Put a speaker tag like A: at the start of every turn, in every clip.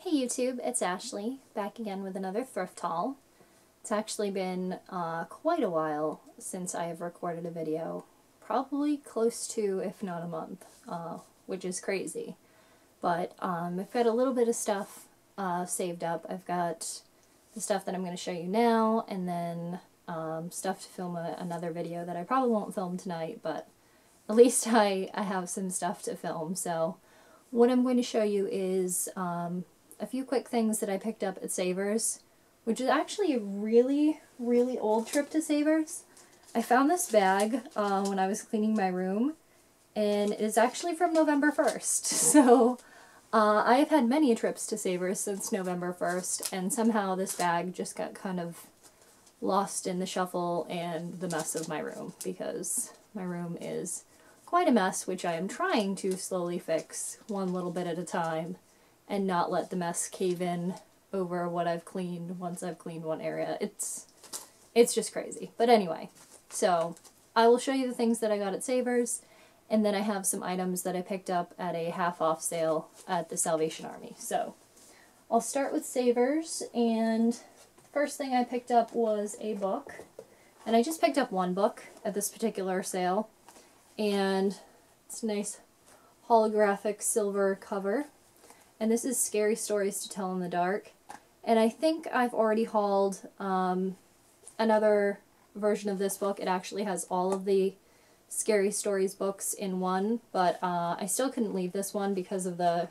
A: Hey YouTube, it's Ashley, back again with another thrift haul. It's actually been quite a while since I have recorded a video, probably close to, if not a month, which is crazy. But I've got a little bit of stuff saved up. I've got the stuff that I'm going to show you now, and then stuff to film another video that I probably won't film tonight, but at least I have some stuff to film. So what I'm going to show you is a few quick things that I picked up at Savers, which is actually a really, really old trip to Savers. I found this bag when I was cleaning my room, and it is actually from November 1st. So I have had many trips to Savers since November 1st, and somehow this bag just got kind of lost in the shuffle and the mess of my room, because my room is quite a mess, which I am trying to slowly fix one little bit at a time and not let the mess cave in over what I've cleaned once I've cleaned one area. It's just crazy. But anyway, so I will show you the things that I got at Savers, and then I have some items that I picked up at a half-off sale at the Salvation Army. So I'll start with Savers, and the first thing I picked up was a book. And I just picked up one book at this particular sale, and it's a nice holographic silver cover. And this is Scary Stories to Tell in the Dark. And I think I've already hauled another version of this book. It actually has all of the Scary Stories books in one, but I still couldn't leave this one because of the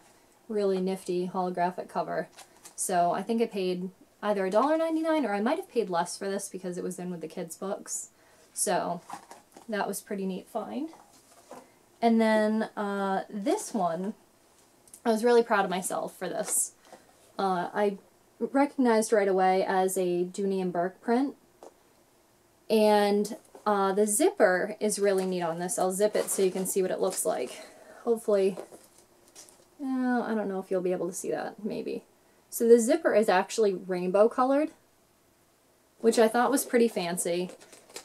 A: really nifty holographic cover. So I think I paid either $1.99 or I might have paid less for this because it was in with the kids' books. So that was pretty neat find. And then this one, I was really proud of myself for this. I recognized right away as a Dooney and Burke print, and the zipper is really neat on this. I'll zip it so you can see what it looks like. Hopefully, I don't know if you'll be able to see that, maybe. So the zipper is actually rainbow colored, which I thought was pretty fancy,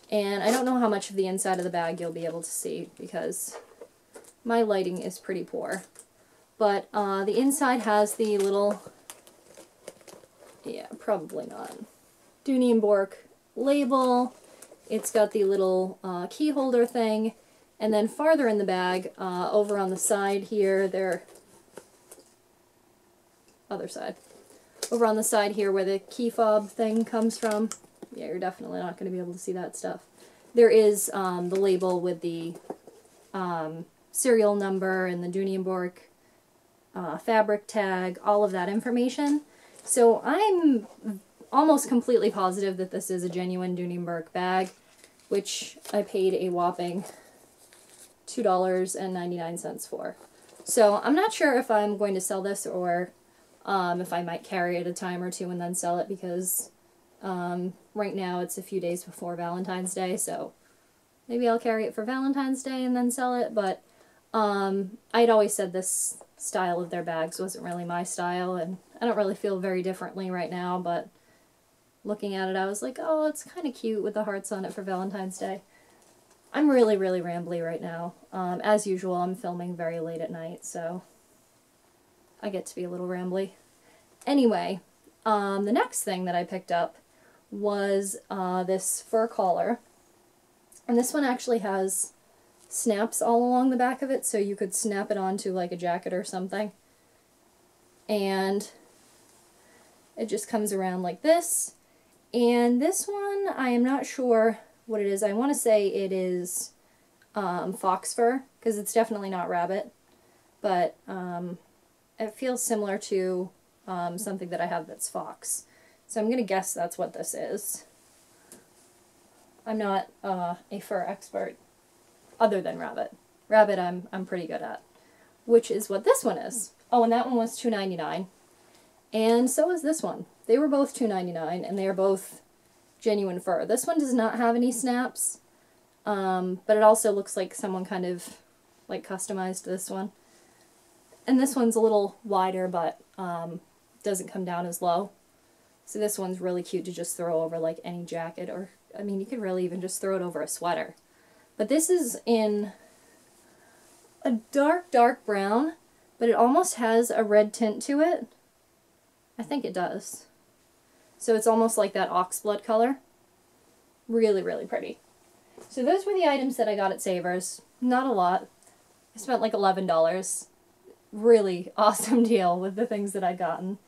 A: and I don't know how much of the inside of the bag you'll be able to see because my lighting is pretty poor. But the inside has the little, yeah, probably not, Dooney and Bourke label. It's got the little key holder thing, and then farther in the bag, over on the side here, over on the side here where the key fob thing comes from, yeah, you're definitely not going to be able to see that stuff. There is the label with the serial number and the Dooney and Bourke fabric tag, all of that information. So I'm almost completely positive that this is a genuine Dooney and Bourke bag, which I paid a whopping $2.99 for. So I'm not sure if I'm going to sell this or if I might carry it a time or two and then sell it, because right now it's a few days before Valentine's Day, so maybe I'll carry it for Valentine's Day and then sell it. But I'd always said this style of their bags wasn't really my style, and I don't really feel very differently right now, but looking at it I was like, oh, it's kind of cute with the hearts on it for Valentine's Day. I'm really, really rambly right now. As usual, I'm filming very late at night, so I get to be a little rambly. Anyway, the next thing that I picked up was this fur collar, and this one actually has snaps all along the back of it, so you could snap it onto like a jacket or something. And it just comes around like this. And this one, I am not sure what it is. I want to say it is fox fur, because it's definitely not rabbit, but it feels similar to something that I have that's fox. So I'm going to guess that's what this is. I'm not a fur expert other than rabbit. Rabbit I'm pretty good at, which is what this one is. Oh, and that one was $2.99, and so is this one. They were both $2.99, and they are both genuine fur. This one does not have any snaps, but it also looks like someone kind of like customized this one. And this one's a little wider, but doesn't come down as low. So this one's really cute to just throw over like any jacket, or I mean, you could really even just throw it over a sweater. But this is in a dark, dark brown, but it almost has a red tint to it. I think it does. So it's almost like that oxblood color. Really, really pretty. So those were the items that I got at Savers. Not a lot. I spent like $11. Really awesome deal with the things that I'd gotten.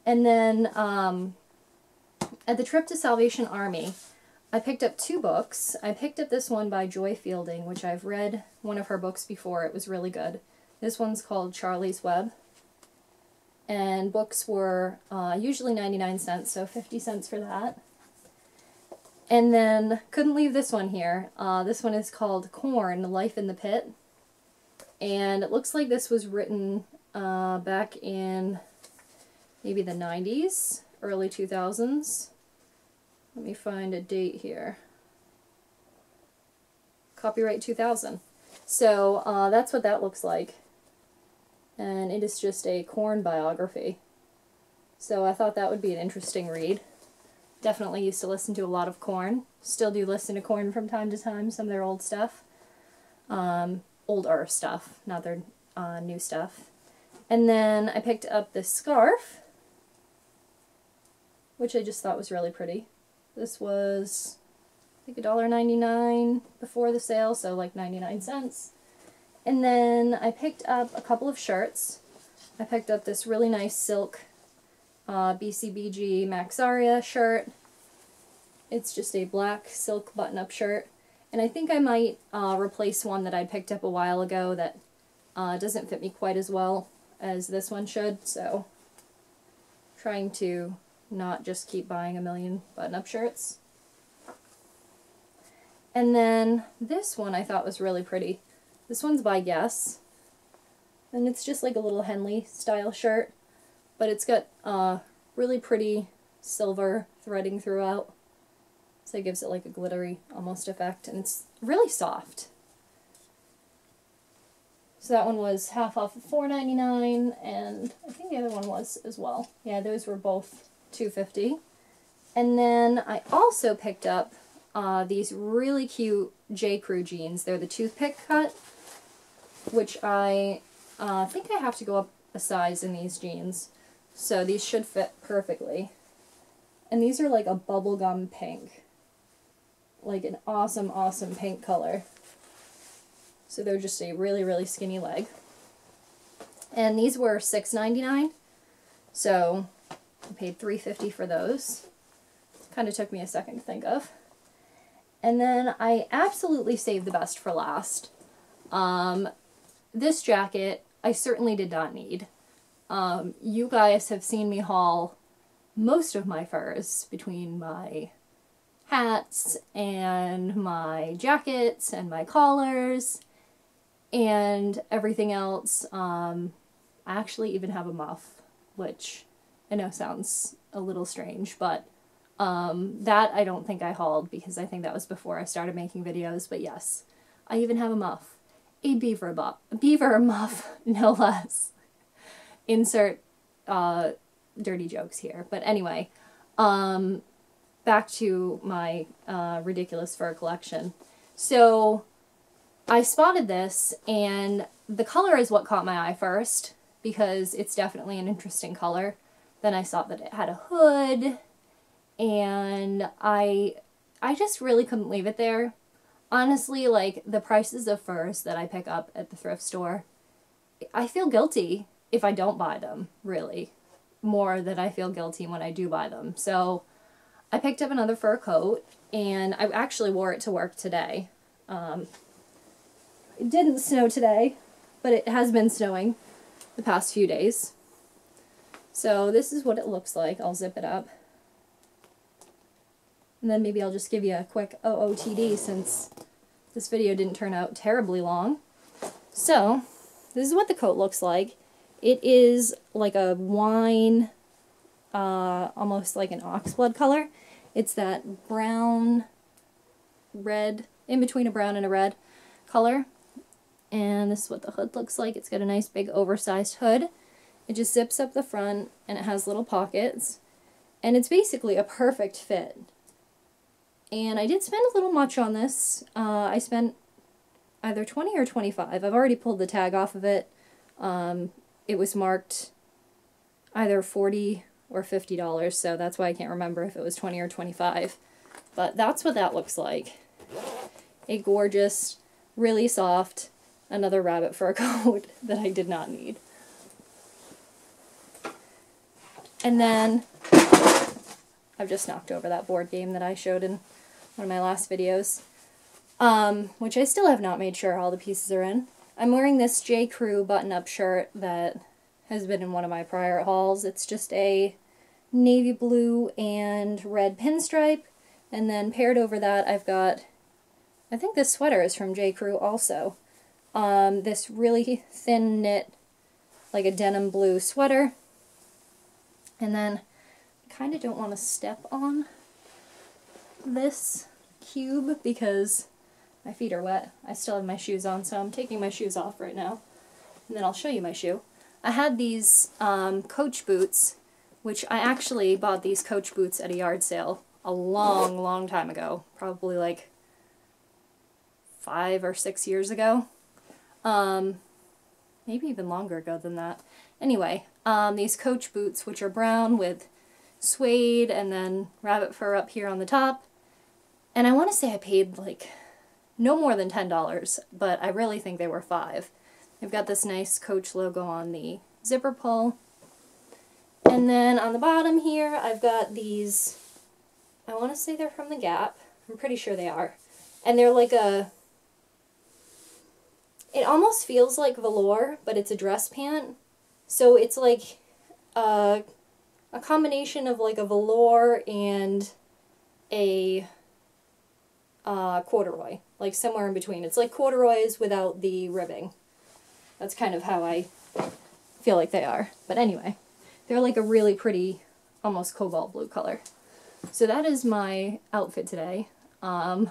A: And then at the trip to Salvation Army, I picked up 2 books. I picked up this one by Joy Fielding, which I've read one of her books before. It was really good. This one's called Charlie's Web. And books were usually 99 cents, so 50 cents for that. And then, couldn't leave this one here. This one is called Corn, Life in the Pit. And it looks like this was written back in maybe the 90s, early 2000s. Let me find a date here. Copyright 2000. So that's what that looks like. And it is just a Korn biography. So I thought that would be an interesting read. Definitely used to listen to a lot of Korn. Still do listen to Korn from time to time, some of their old stuff. Older stuff, not their new stuff. And then I picked up this scarf, which I just thought was really pretty. This was, I think, $1.99 before the sale, so like 99 cents. And then I picked up a couple of shirts. I picked up this really nice silk BCBG Maxaria shirt. It's just a black silk button-up shirt. And I think I might replace one that I picked up a while ago that doesn't fit me quite as well as this one should, so trying to not just keep buying a million button-up shirts. And then this one I thought was really pretty. This one's by Guess, and it's just like a little Henley style shirt, but it's got really pretty silver threading throughout, so it gives it like a glittery almost effect, and it's really soft. So that one was half off of $4.99, and I think the other one was as well. Yeah, those were both $2.50. And then I also picked up these really cute J. Crew jeans. They're the toothpick cut, which I think I have to go up a size in these jeans. So these should fit perfectly. And these are like a bubblegum pink. Like an awesome, awesome pink color. So they're just a really, really skinny leg. And these were $6.99. So I paid $3.50 for those. Kind of took me a second to think of. And then I absolutely saved the best for last. This jacket I certainly did not need. You guys have seen me haul most of my furs between my hats and my jackets and my collars and everything else. I actually even have a muff, which I know sounds a little strange, but that I don't think I hauled because I think that was before I started making videos, but yes, I even have a muff. A beaver muff, no less. Insert dirty jokes here. But anyway, back to my ridiculous fur collection. So I spotted this, and the color is what caught my eye first, because it's definitely an interesting color. Then I saw that it had a hood, and I just really couldn't leave it there. Honestly, like, the prices of furs that I pick up at the thrift store, I feel guilty if I don't buy them, really. More than I feel guilty when I do buy them. So I picked up another fur coat, and I actually wore it to work today. It didn't snow today, but it has been snowing the past few days. So this is what it looks like. I'll zip it up. And then maybe I'll just give you a quick OOTD since this video didn't turn out terribly long. So, this is what the coat looks like. It is like a wine, almost like an oxblood color. It's that brown, red, in between a brown and a red color. And this is what the hood looks like. It's got a nice big oversized hood. It just zips up the front, and it has little pockets. And it's basically a perfect fit. And I did spend a little much on this. I spent either $20 or $25. I've already pulled the tag off of it. It was marked either $40 or $50, so that's why I can't remember if it was 20 or 25. But that's what that looks like. A gorgeous, really soft, another rabbit fur coat that I did not need. And then I've just knocked over that board game that I showed in one of my last videos, which I still have not made sure all the pieces are in. I'm wearing this J. Crew button-up shirt that has been in one of my prior hauls. It's just a navy blue and red pinstripe, and then paired over that I've got, I think this sweater is from J. Crew also, this really thin knit, like a denim blue sweater. And then I kind of don't want to step on this cube because my feet are wet. I still have my shoes on, so I'm taking my shoes off right now. And then I'll show you my shoe. I had these Coach boots, which I actually bought these Coach boots at a yard sale a long, long time ago. Probably like 5 or 6 years ago. Maybe even longer ago than that. Anyway, these Coach boots, which are brown with suede and then rabbit fur up here on the top. And I want to say I paid like no more than $10, but I really think they were $5. They've got this nice Coach logo on the zipper pull. And then on the bottom here, I've got these, I want to say they're from the Gap. I'm pretty sure they are. And they're like a, it almost feels like velour, but it's a dress pant. So it's like a combination of like a velour and a corduroy, like somewhere in between. It's like corduroys without the ribbing. That's kind of how I feel like they are. But anyway, they're like a really pretty, almost cobalt blue color. So that is my outfit today. It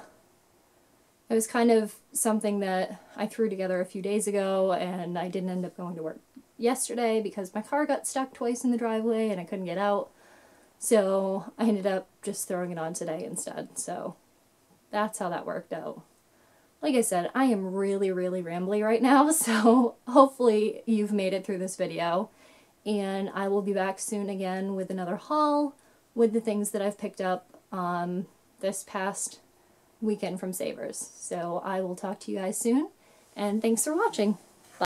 A: was kind of something that I threw together a few days ago, and I didn't end up going to work yesterday because my car got stuck twice in the driveway and I couldn't get out. So I ended up just throwing it on today instead. So that's how that worked out. Like I said, I am really, really rambly right now, so hopefully you've made it through this video. And I will be back soon again with another haul with the things that I've picked up this past weekend from Savers. So I will talk to you guys soon, and thanks for watching.